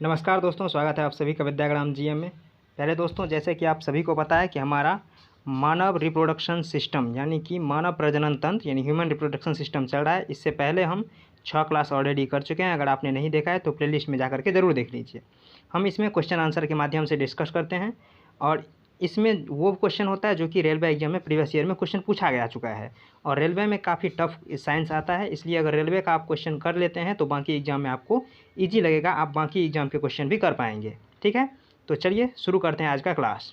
नमस्कार दोस्तों, स्वागत है आप सभी का विद्याग्राम जीएम में। पहले दोस्तों, जैसे कि आप सभी को पता है कि हमारा मानव रिप्रोडक्शन सिस्टम यानी कि मानव प्रजनन तंत्र यानी ह्यूमन रिप्रोडक्शन सिस्टम चल रहा है। इससे पहले हम 6 क्लास ऑलरेडी कर चुके हैं। अगर आपने नहीं देखा है तो प्लेलिस्ट में जाकर के ज़रूर देख लीजिए। हम इसमें क्वेश्चन आंसर के माध्यम से डिस्कस करते हैं और इसमें वो क्वेश्चन होता है जो कि रेलवे एग्जाम में प्रीवियस ईयर में क्वेश्चन पूछा गया चुका है। और रेलवे में काफ़ी टफ साइंस आता है, इसलिए अगर रेलवे का आप क्वेश्चन कर लेते हैं तो बाकी एग्जाम में आपको ईजी लगेगा, आप बाकी एग्जाम के क्वेश्चन भी कर पाएंगे। ठीक है, तो चलिए शुरू करते हैं आज का क्लास।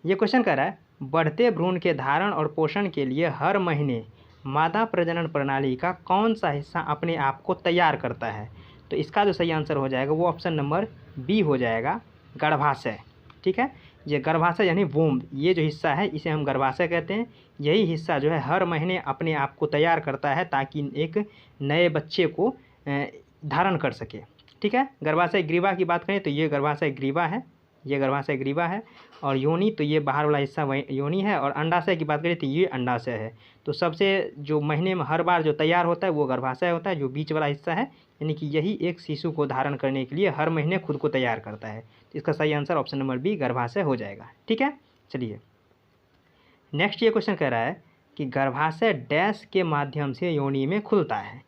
ये क्वेश्चन कह रहा है, बढ़ते भ्रूण के धारण और पोषण के लिए हर महीने मादा प्रजनन प्रणाली का कौन सा हिस्सा अपने आप को तैयार करता है? तो इसका जो सही आंसर हो जाएगा वो ऑप्शन नंबर बी हो जाएगा, गर्भाशय। ठीक है, ये गर्भाशय यानी वोम, ये जो हिस्सा है इसे हम गर्भाशय कहते हैं। यही हिस्सा जो है हर महीने अपने आप को तैयार करता है ताकि एक नए बच्चे को धारण कर सके। ठीक है, गर्भाशय ग्रीवा की बात करें तो ये गर्भाशय ग्रीवा है, ये गर्भाशय ग्रीवा है। और योनि तो ये बाहर वाला हिस्सा योनि है। और अंडाशय की बात करें तो ये अंडाशय है। तो सबसे जो महीने में हर बार जो तैयार होता है वो गर्भाशय होता है, जो बीच वाला हिस्सा है, यानी कि यही एक शिशु को धारण करने के लिए हर महीने खुद को तैयार करता है। तो इसका सही आंसर ऑप्शन नंबर बी गर्भाशय हो जाएगा। ठीक है, चलिए नेक्स्ट ये क्वेश्चन कह रहा है कि गर्भाशय डैश के माध्यम से योनि में खुलता है।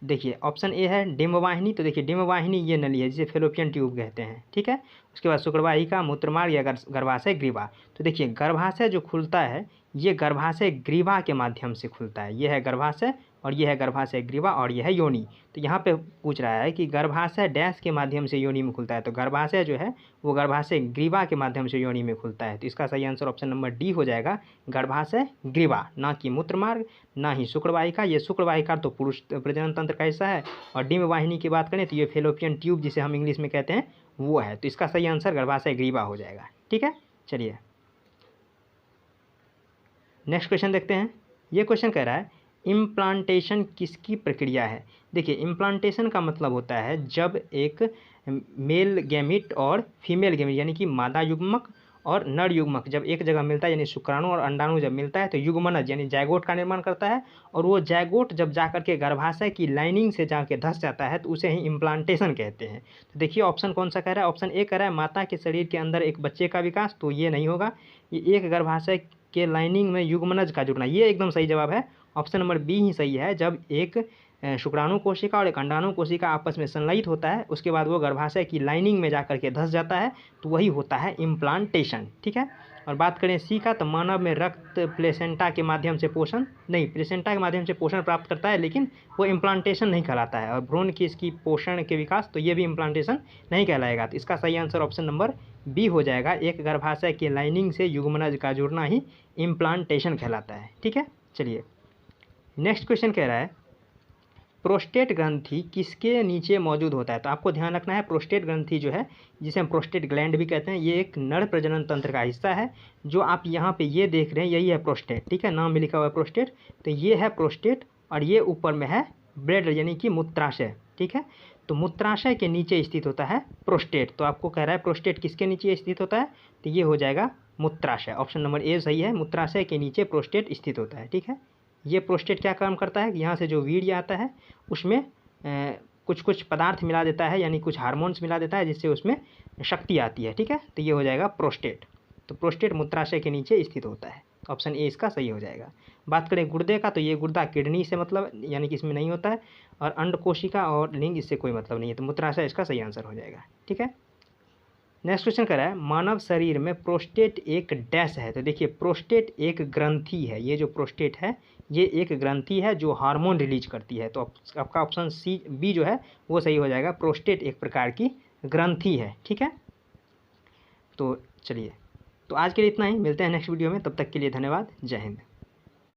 देखिए ऑप्शन ए है डिम्बवाहिनी। तो देखिए डिम्बवाहिनी ये नली है जिसे फेलोपियन ट्यूब कहते हैं। ठीक है, उसके बाद शुक्रवाहिका, मूत्रमार्ग या गर्भाशय ग्रीवा। तो देखिए गर्भाशय जो खुलता है ये गर्भाशय ग्रीवा के माध्यम से खुलता है। ये है गर्भाशय और ये है गर्भाशय ग्रीवा और ये है योनि। तो यहाँ पे पूछ रहा है कि गर्भाशय डैश के माध्यम से योनि में खुलता है। तो गर्भाशय जो है वो गर्भाशय ग्रीवा के माध्यम से योनि में खुलता है। तो इसका सही आंसर ऑप्शन नंबर डी हो जाएगा, गर्भाशय ग्रीवा, ना कि मूत्रमार्ग ना ही शुक्रवाहिका। ये शुक्रवाहिका तो पुरुष प्रजनन तंत्र का हिस्सा है और डिम्बवाहिनी की बात करें तो ये फेलोपियन ट्यूब जिसे हम इंग्लिश में कहते हैं वो है। तो इसका सही आंसर गर्भाशय ग्रीवा हो जाएगा। ठीक है, चलिए नेक्स्ट क्वेश्चन देखते हैं। ये क्वेश्चन कह रहा है, इम्प्लांटेशन किसकी प्रक्रिया है? देखिए इम्प्लांटेशन का मतलब होता है जब एक मेल गैमीट और फीमेल गैमीट यानी कि मादा युग्मक और नर युग्मक जब एक जगह मिलता है, यानी शुक्राणु और अंडाणु जब मिलता है तो युग्मनज यानी जायगोट का निर्माण करता है। और वो जायगोट जब जाकर के गर्भाशय की लाइनिंग से जाके धंस जाता है तो उसे ही इम्प्लांटेशन कहते हैं। तो देखिए ऑप्शन कौन सा कह रहा है, ऑप्शन ए कह रहा है माता के शरीर के अंदर एक बच्चे का विकास। तो ये नहीं होगा, ये एक गर्भाशय के लाइनिंग में युग्मनज का जुड़ना, ये एकदम सही जवाब है। ऑप्शन नंबर बी ही सही है। जब एक शुक्राणु कोशिका और एक अंडाणु कोशिका आपस में संलयित होता है उसके बाद वो गर्भाशय की लाइनिंग में जाकर के धंस जाता है तो वही होता है इम्प्लांटेशन। ठीक है, और बात करें सी का तो मानव में रक्त प्लेसेंटा के माध्यम से पोषण नहीं, प्लेसेंटा के माध्यम से पोषण प्राप्त करता है लेकिन वो इम्प्लांटेशन नहीं कहलाता है। और भ्रूण की इसकी पोषण के विकास तो ये भी इम्प्लांटेशन नहीं कहलाएगा। तो इसका सही आंसर ऑप्शन नंबर बी हो जाएगा, एक गर्भाशय की लाइनिंग से युग्मनज का जुड़ना ही इम्प्लांटेशन कहलाता है। ठीक है, चलिए नेक्स्ट क्वेश्चन कह रहा है, प्रोस्टेट ग्रंथि किसके नीचे मौजूद होता है? तो आपको ध्यान रखना है, प्रोस्टेट ग्रंथि जो है जिसे हम प्रोस्टेट ग्लैंड भी कहते हैं, ये एक नर प्रजनन तंत्र का हिस्सा है। जो आप यहाँ पे ये देख रहे हैं यही है प्रोस्टेट। ठीक है, नाम में लिखा हुआ है प्रोस्टेट, तो ये है प्रोस्टेट और ये ऊपर में है ब्लैडर यानी कि मूत्राशय। ठीक है, तो मूत्राशय के नीचे स्थित होता है प्रोस्टेट। तो आपको कह रहा है प्रोस्टेट किसके नीचे स्थित होता है, तो ये हो जाएगा मूत्राशय। ऑप्शन नंबर ए सही है, मूत्राशय के नीचे प्रोस्टेट स्थित होता है। ठीक है, ये प्रोस्टेट क्या काम करता है, यहाँ से जो वीर्य आता है उसमें कुछ कुछ पदार्थ मिला देता है, यानी कुछ हार्मोन्स मिला देता है जिससे उसमें शक्ति आती है। ठीक है, तो ये हो जाएगा प्रोस्टेट। तो प्रोस्टेट मूत्राशय के नीचे स्थित होता है। ऑप्शन ए इसका सही हो जाएगा। बात करें गुर्दे का तो ये गुर्दा किडनी से मतलब यानी कि इसमें नहीं होता है। और अंड कोशिका और लिंग इससे कोई मतलब नहीं है, तो मूत्राशय इसका सही आंसर हो जाएगा। ठीक है, नेक्स्ट क्वेश्चन कर रहा है, मानव शरीर में प्रोस्टेट एक डैश है? तो देखिए प्रोस्टेट एक ग्रंथि है। ये जो प्रोस्टेट है ये एक ग्रंथि है जो हार्मोन रिलीज करती है। तो आपका ऑप्शन सी बी जो है वो सही हो जाएगा, प्रोस्टेट एक प्रकार की ग्रंथि है। ठीक है, तो चलिए तो आज के लिए इतना ही, मिलते हैं नेक्स्ट वीडियो में, तब तक के लिए धन्यवाद, जय हिंद।